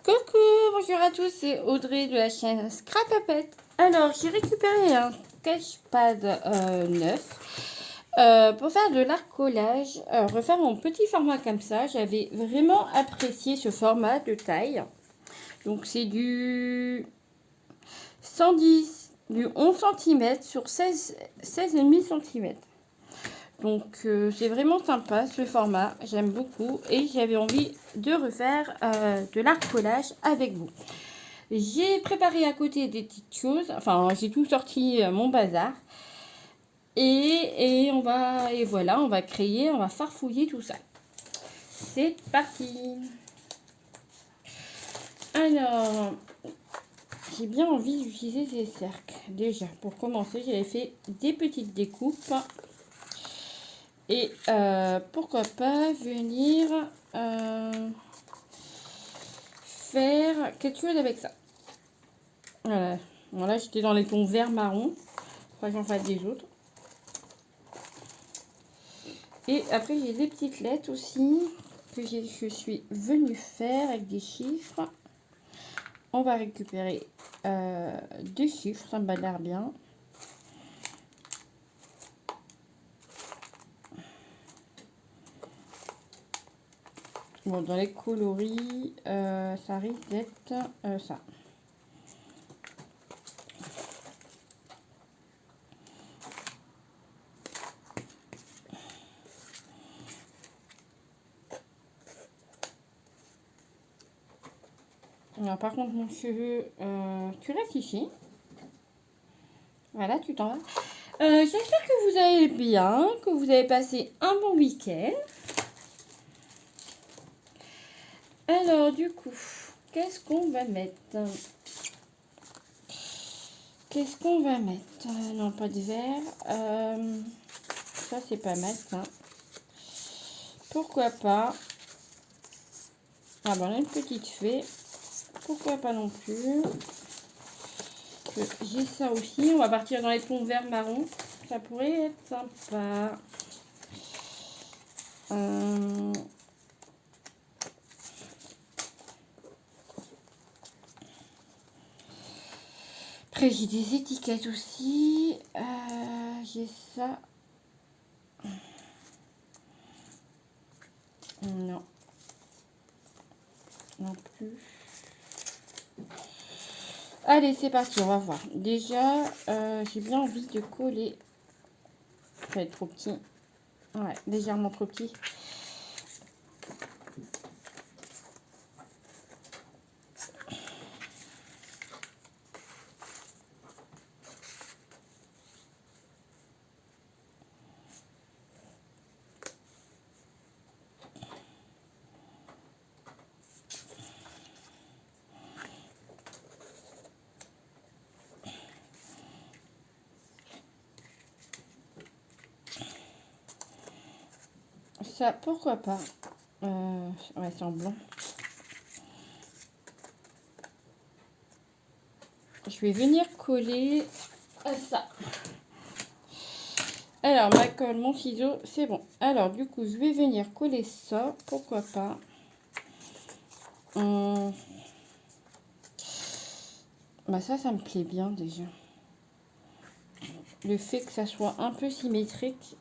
Coucou, bonjour à tous, c'est Audrey de la chaîne Scrap Puppet. Alors, j'ai récupéré un sketchpad neuf pour faire de l'art collage, refaire en petit format comme ça. J'avais vraiment apprécié ce format de taille. Donc, c'est du 110, du 11 cm sur 16,5 cm. Donc c'est vraiment sympa ce format, j'aime beaucoup et j'avais envie de refaire de l'art collage avec vous. J'ai préparé à côté des petites choses, enfin j'ai tout sorti mon bazar et voilà, on va créer, on va farfouiller tout ça. C'est parti. Alors j'ai bien envie d'utiliser des cercles. Déjà pour commencer, j'avais fait des petites découpes. Et pourquoi pas venir faire quelque chose avec ça. Voilà, j'étais dans les tons vert marron. Faudrait que j'en fasse des autres. Et après, j'ai des petites lettres aussi que je suis venue faire avec des chiffres. On va récupérer deux chiffres, ça m'a l'air bien. Bon, dans les coloris, ça risque d'être ça. Alors, par contre, mon cheveu, tu restes ici. Voilà, tu t'en vas. J'espère que vous allez bien, que vous avez passé un bon week-end. Alors, du coup, qu'est-ce qu'on va mettre? Non, pas de vert. Ça, c'est pas mal, ça. Pourquoi pas? Ah, bon, on a une petite fée. Pourquoi pas non plus? J'ai ça aussi. On va partir dans les tons vert marron. Ça pourrait être sympa. Après, j'ai des étiquettes aussi. J'ai ça. Non. Non plus. Allez, c'est parti, on va voir. Déjà, j'ai bien envie de coller. Ça va être trop petit. Ouais, légèrement trop petit. Ça, pourquoi pas. Ouais, c'est en blanc. Je vais venir coller ça. Alors, ma colle, mon ciseau, c'est bon. Alors, du coup, je vais venir coller ça. Pourquoi pas. Bah ça me plaît bien déjà. Le fait que ça soit un peu symétrique.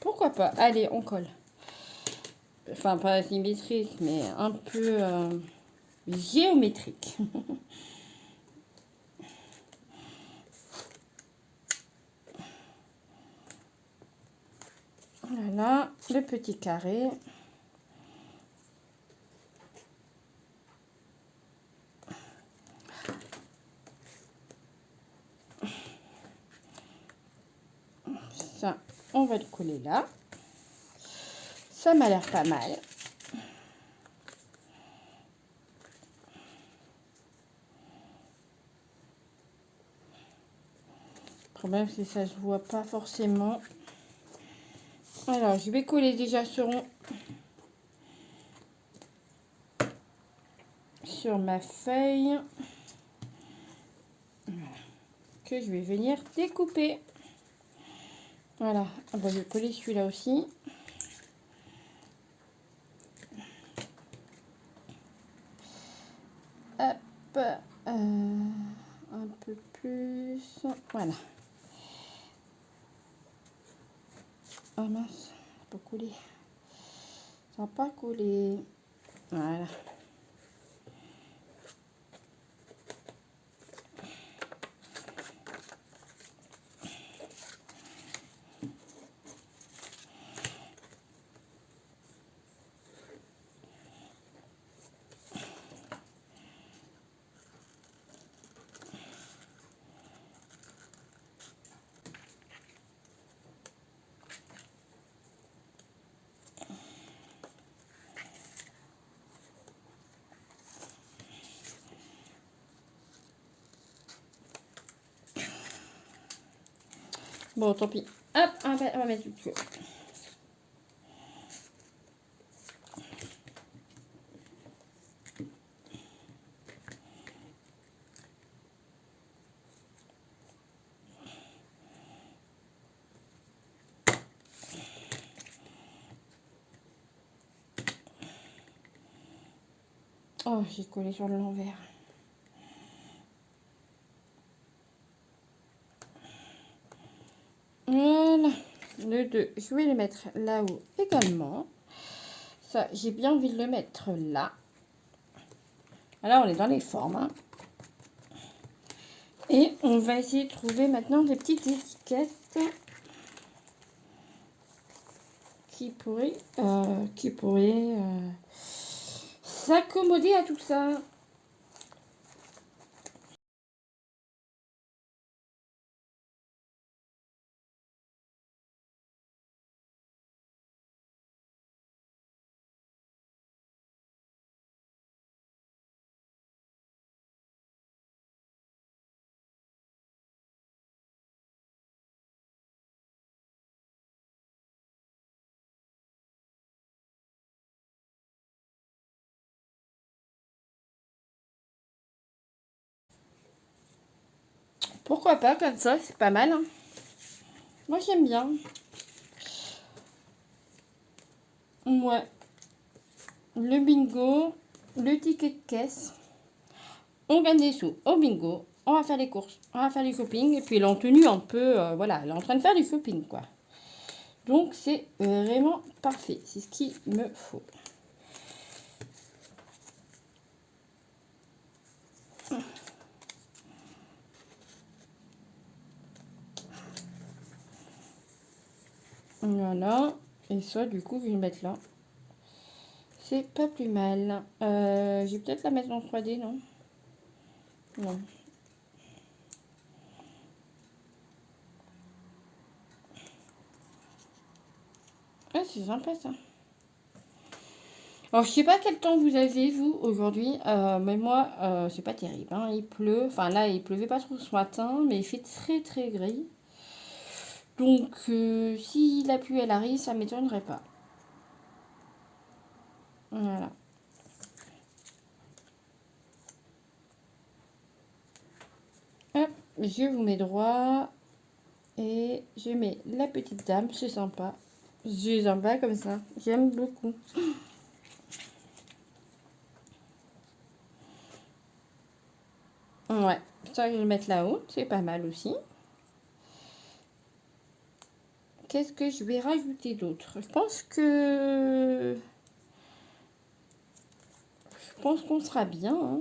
Pourquoi pas. Allez, on colle. Enfin, pas symétrique, mais un peu géométrique. Voilà, le petit carré. Ça, on va le coller là. Ça m'a l'air pas mal. Le problème, c'est que ça se voit pas forcément. Alors, je vais coller déjà ce rond sur ma feuille. Voilà. Que je vais venir découper. Voilà. Ah bah, je vais coller celui-là aussi. Un peu plus. Voilà. Ah mince, ça n'a pas coulé. Ça n'a pas coulé. Voilà. Bon, tant pis. Hop, on va mettre du feu. Oh, j'ai collé sur l'envers. Voilà. Le 2, je vais le mettre là-haut également. Ça, j'ai bien envie de le mettre là. Là, on est dans les formes. Hein. Et on va essayer de trouver maintenant des petites étiquettes qui pourraient s'accommoder à tout ça. Pourquoi pas, comme ça, c'est pas mal. Hein. Moi, j'aime bien. Ouais. Le bingo, le ticket de caisse. On gagne des sous au bingo. On va faire les courses, on va faire du shopping. Et puis, elle est en tenue un peu, voilà, elle est en train de faire du shopping, quoi. Donc, c'est vraiment parfait. C'est ce qu'il me faut. Voilà. Et ça, du coup, je vais le mettre là. C'est pas plus mal. Je vais peut-être la mettre en 3D, non? Non. Ah, c'est sympa, ça. Alors, je sais pas quel temps vous avez, vous, aujourd'hui. Mais moi, c'est pas terrible. Hein. Il pleut. Enfin, là, il pleuvait pas trop ce matin. Mais il fait très, très gris. Donc, si la pluie, elle arrive, ça m'étonnerait pas. Voilà. Hop, je vous mets droit. Et je mets la petite dame. C'est sympa. C'est sympa comme ça. J'aime beaucoup. Ouais. Ça, je vais le mettre là-haut. C'est pas mal aussi. Qu'est-ce que je vais rajouter d'autre? Je pense qu'on sera bien. Hein.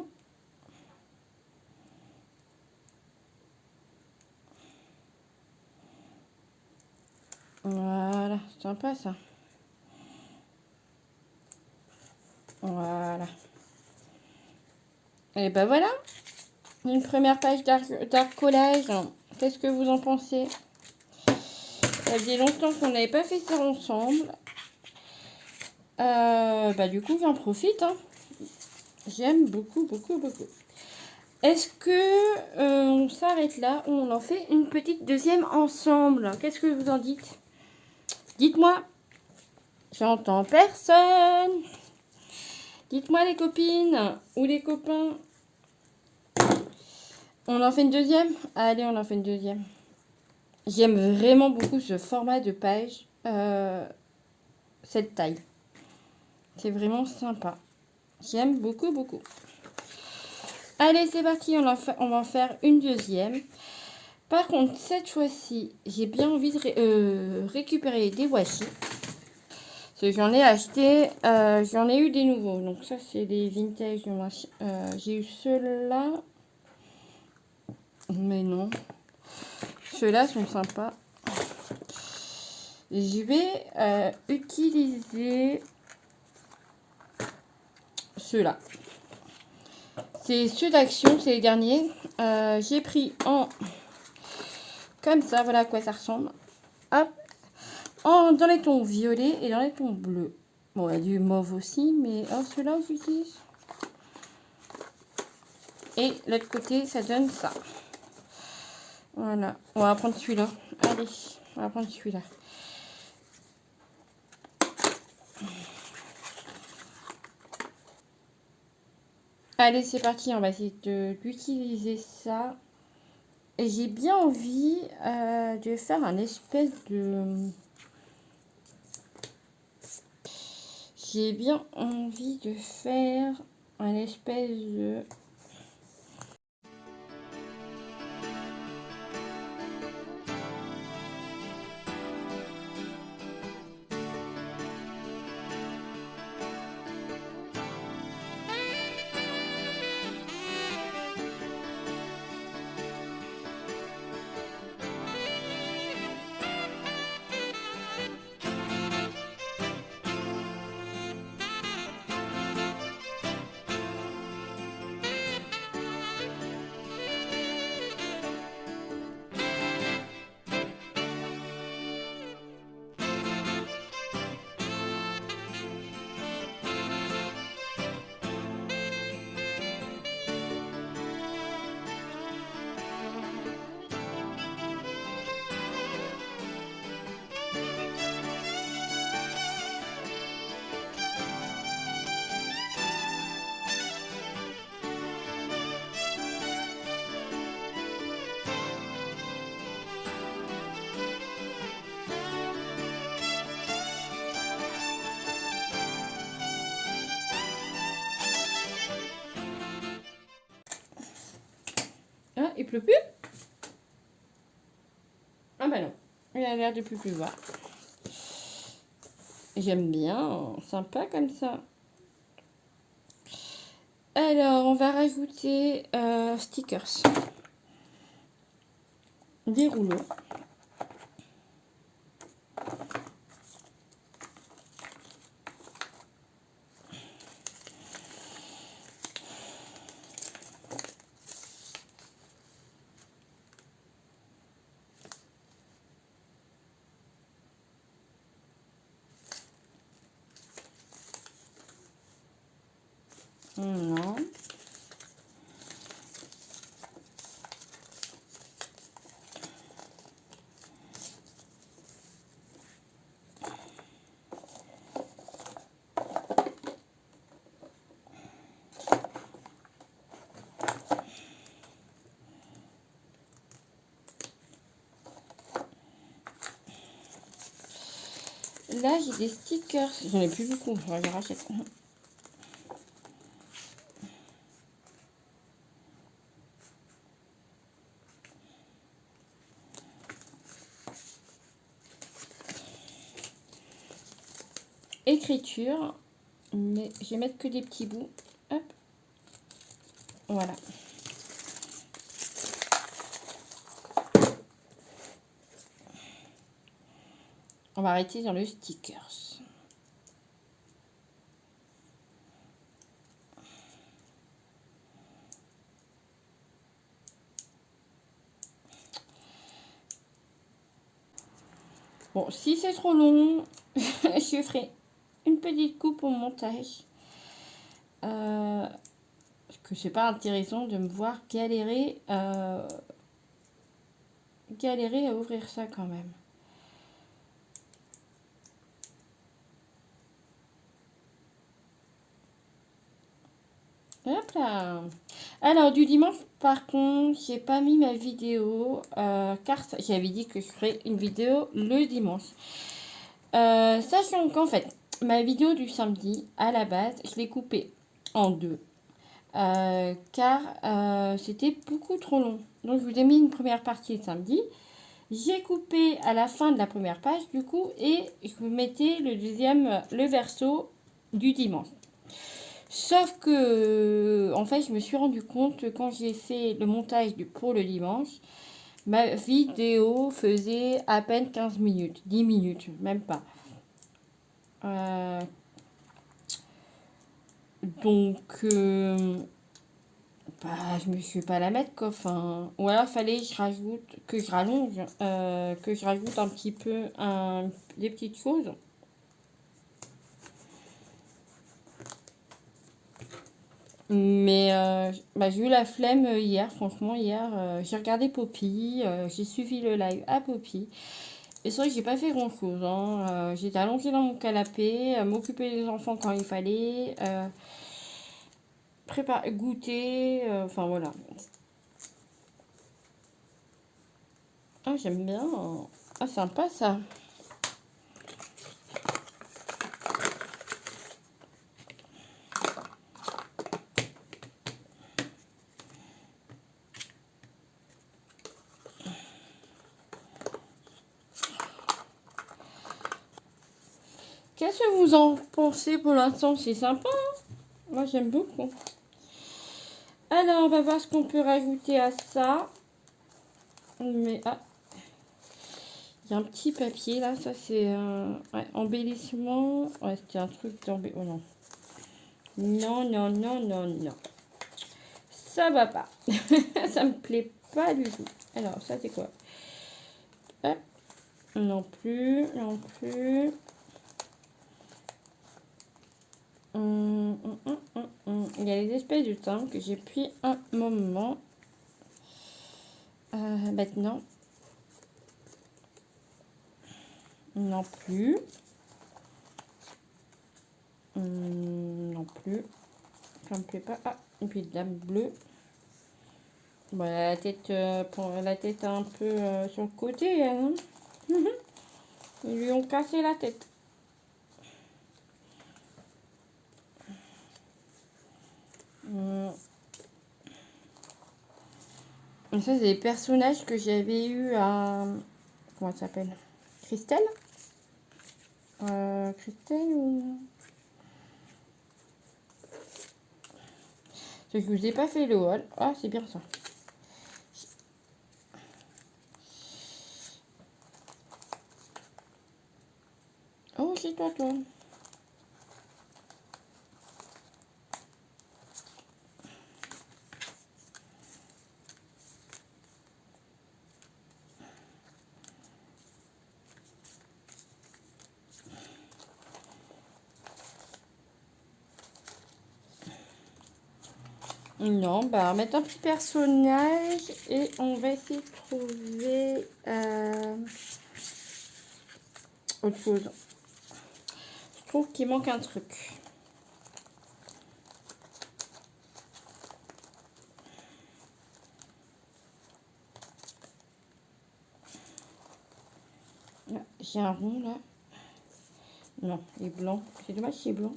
Voilà, c'est sympa ça. Voilà. Et ben voilà, une première page d'art collage. Qu'est-ce que vous en pensez? Ça faisait longtemps qu'on n'avait pas fait ça ensemble. Bah du coup, j'en profite. Hein. J'aime beaucoup, beaucoup, beaucoup. Est-ce que on s'arrête là ou on en fait une petite deuxième ensemble? Qu'est-ce que vous en dites? Dites-moi. J'entends personne. Dites-moi les copines ou les copains. On en fait une deuxième? Allez, on en fait une deuxième. J'aime vraiment beaucoup ce format de page, cette taille. C'est vraiment sympa. J'aime beaucoup, beaucoup. Allez, c'est parti, on va en faire une deuxième. Par contre, cette fois-ci, j'ai bien envie de récupérer des washi. Parce que j'en ai acheté, j'en ai eu des nouveaux. Donc ça, c'est des vintage. J'ai eu ceux-là. Mais non. Ceux-là sont sympas. Je vais utiliser ceux-là. C'est ceux d'Action, c'est les derniers. J'ai pris en... Comme ça, voilà à quoi ça ressemble. Hop. Dans les tons violets et dans les tons bleus. Bon, il y a du mauve aussi, mais ceux-là, j'utilise. Et l'autre côté, ça donne ça. Voilà. On va prendre celui-là. Allez, on va prendre celui-là. Allez, c'est parti. On va essayer d'utiliser ça. Et j'ai bien envie de faire un espèce de... J'ai bien envie de faire un espèce de... Ah, il pleut plus? Ah bah non, il a l'air de plus pleuvoir. J'aime bien, sympa comme ça. Alors, on va rajouter stickers. Des rouleaux. Non. Là, j'ai des stickers. J'en ai plus beaucoup. Je vais les racheter. Écriture. Mais je vais mettre que des petits bouts. Hop. Voilà. On va arrêter dans le stickers. Bon, si c'est trop long, je ferai une petite coupe au montage. Parce que c'est pas intéressant de me voir galérer à ouvrir ça quand même. Hop là. Alors du dimanche par contre, j'ai pas mis ma vidéo car j'avais dit que je ferais une vidéo le dimanche. Sachant qu'en fait, ma vidéo du samedi, à la base, je l'ai coupée en deux. car c'était beaucoup trop long. Donc je vous ai mis une première partie le samedi. J'ai coupé à la fin de la première page du coup et je vous mettais le verso du dimanche. Sauf que en fait je me suis rendu compte quand j'ai fait le montage pour le dimanche, ma vidéo faisait à peine 15 minutes, 10 minutes, même pas. Donc je me suis pas la mettre quoi. Enfin, ou alors fallait que je rallonge, que je rajoute un petit peu des petites choses. Mais j'ai eu la flemme hier, franchement hier, j'ai regardé Poppy, j'ai suivi le live à Poppy. Et c'est vrai que j'ai pas fait grand chose. Hein. J'étais allongée dans mon canapé, m'occuper des enfants quand il fallait, préparer, goûter, enfin voilà. Ah, j'aime bien. Ah, sympa ça. Qu'est-ce que vous en pensez pour l'instant? C'est sympa, hein. Moi, j'aime beaucoup. Alors, on va voir ce qu'on peut rajouter à ça. Mais, il y a un petit papier, là. Ça, c'est un embellissement. Ouais, c'était un truc d'embellissement. Oh non. Non, non, non, non, non. Ça va pas. Ça me plaît pas du tout. Alors, ça, c'est quoi? Hop. Non plus, non plus. Il y a des espèces de timbres que j'ai pris un moment. Maintenant. Non plus. Non plus. Ça me plaît pas. Ah, et puis de la bleue. Voilà, la tête, pour la tête un peu sur le côté. Hein. Ils lui ont cassé la tête. Et ça, c'est des personnages que j'avais eu à... Comment ça s'appelle? Christelle Christelle ou... Je vous ai pas fait le haul. Ah, c'est bien ça. Oh, c'est toi. Non, on va mettre un petit personnage et on va essayer de trouver autre chose. Je trouve qu'il manque un truc. J'ai un rond là. Non, il est blanc. C'est dommage, c'est blanc.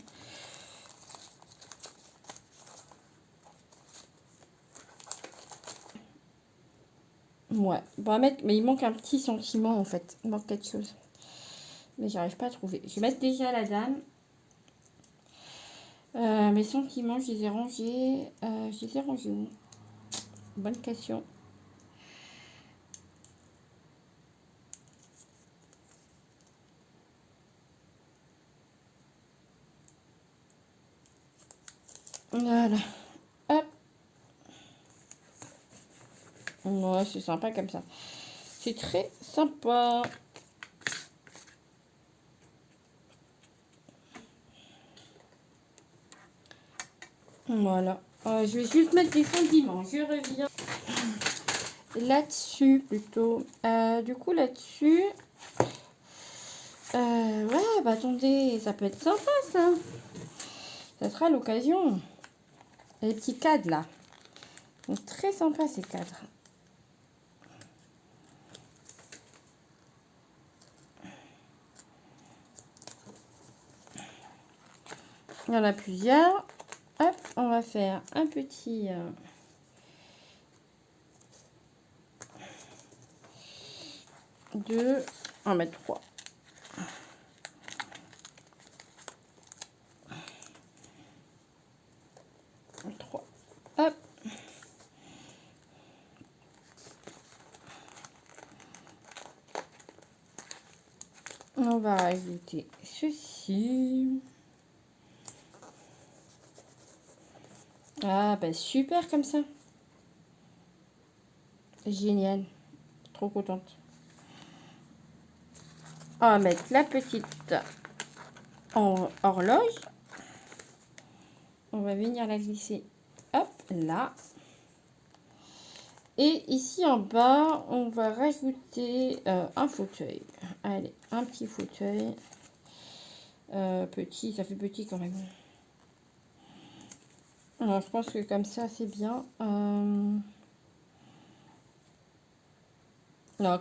Ouais, on va mettre, mais il manque un petit sentiment en fait. Il manque quelque chose. Mais j'arrive pas à trouver. Je vais mettre déjà la dame. Mes sentiments, je les ai rangés. Je les ai rangés où? Bonne question. Voilà. Hop. Ouais, c'est sympa comme ça. C'est très sympa. Voilà. Je vais juste mettre des sentiments. Je reviens là-dessus plutôt. Du coup, là-dessus... ouais, bah attendez, ça peut être sympa ça. Ça sera l'occasion. Les petits cadres là. Donc, très sympa ces cadres. Il y en a plusieurs. Hop, on va faire un petit... deux, on va mettre 3. Hop. On va rajouter ceci. Ah, bah super comme ça. Génial. Trop contente. On va mettre la petite horloge. On va venir la glisser. Hop, là. Et ici en bas, on va rajouter un fauteuil. Allez, un petit fauteuil. Petit, ça fait petit quand même. Alors, je pense que comme ça, c'est bien. Non,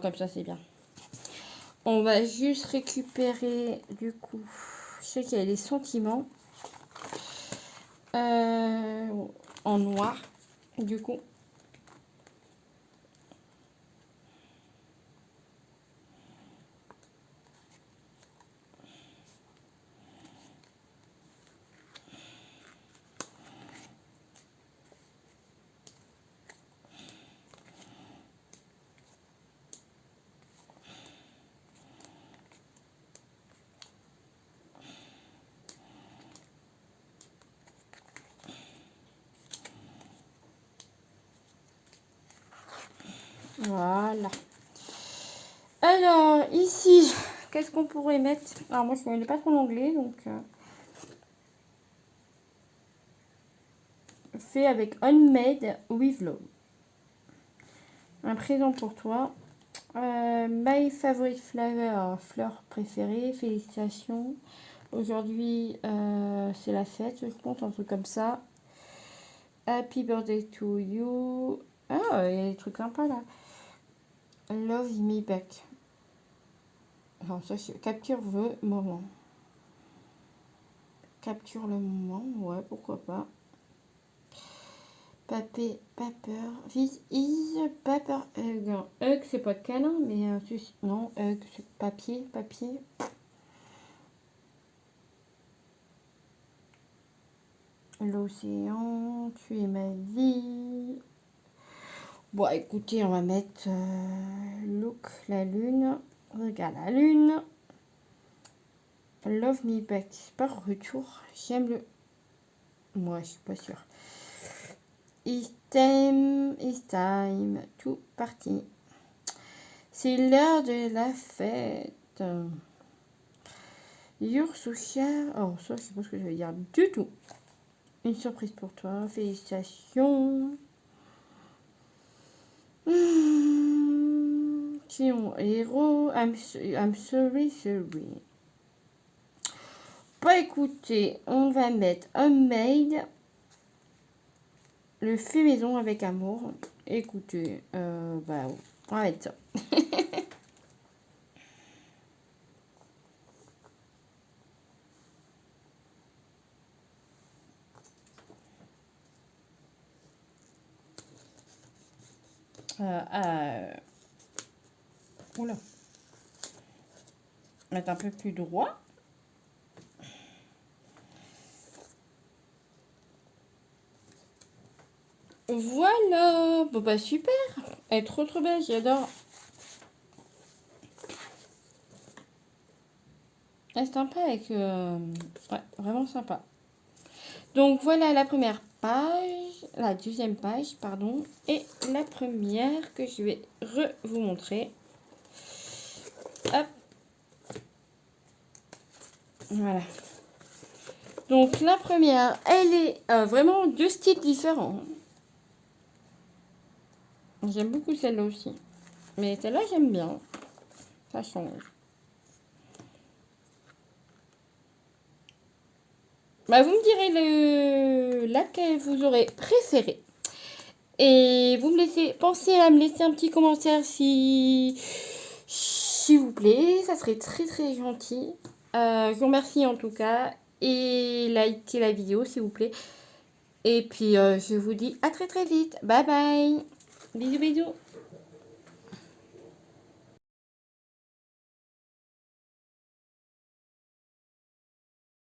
comme ça, c'est bien. On va juste récupérer, du coup, je sais qu'il y a les sentiments. En noir, du coup. Voilà. Alors, ici, qu'est-ce qu'on pourrait mettre? Alors, moi, je ne connais pas trop l'anglais, donc... fait avec Homemade with Love. Un présent pour toi. My favorite flavor, fleur préférée. Félicitations. Aujourd'hui, c'est la fête, je pense, un truc comme ça. Happy birthday to you. Ah, il y a des trucs sympas là. Love me back. Alors, ça, capture the moment. Capture le moment, ouais, pourquoi pas. Paper. This is paper hug. Hug, c'est pas de câlin, mais non, hug, c'est papier. L'océan, tu es ma vie. Bon, écoutez, on va mettre look, la lune. Regarde la lune. Love me back. C'est pas retour. J'aime le... Moi, je suis pas sûre. It's time to party. C'est l'heure de la fête. Your social. Oh, ça, je sais pas ce que je vais dire du tout. Une surprise pour toi. Félicitations. Tu es mon héros. I'm sorry. Bah écoutez, on va mettre Homemade. Le fait maison avec amour. Écoutez, bah on va mettre ça. Oula. Mettre un peu plus droit. Voilà. Bon bah super. Elle est trop belle, j'adore. Elle est sympa avec... ouais, vraiment sympa. Donc voilà la première page, la deuxième page, pardon, et la première que je vais vous montrer. Hop. Voilà. Donc la première, elle est vraiment deux styles différents. J'aime beaucoup celle-là aussi. Mais celle-là, j'aime bien. Ça change. Bah, vous me direz laquelle vous aurez préféré. Et vous me laissez, pensez à me laisser un petit commentaire s'il vous plaît. Ça serait très gentil. Je vous remercie en tout cas. Et likez la vidéo s'il vous plaît. Et puis, je vous dis à très très vite. Bye bye. Bisous bisous.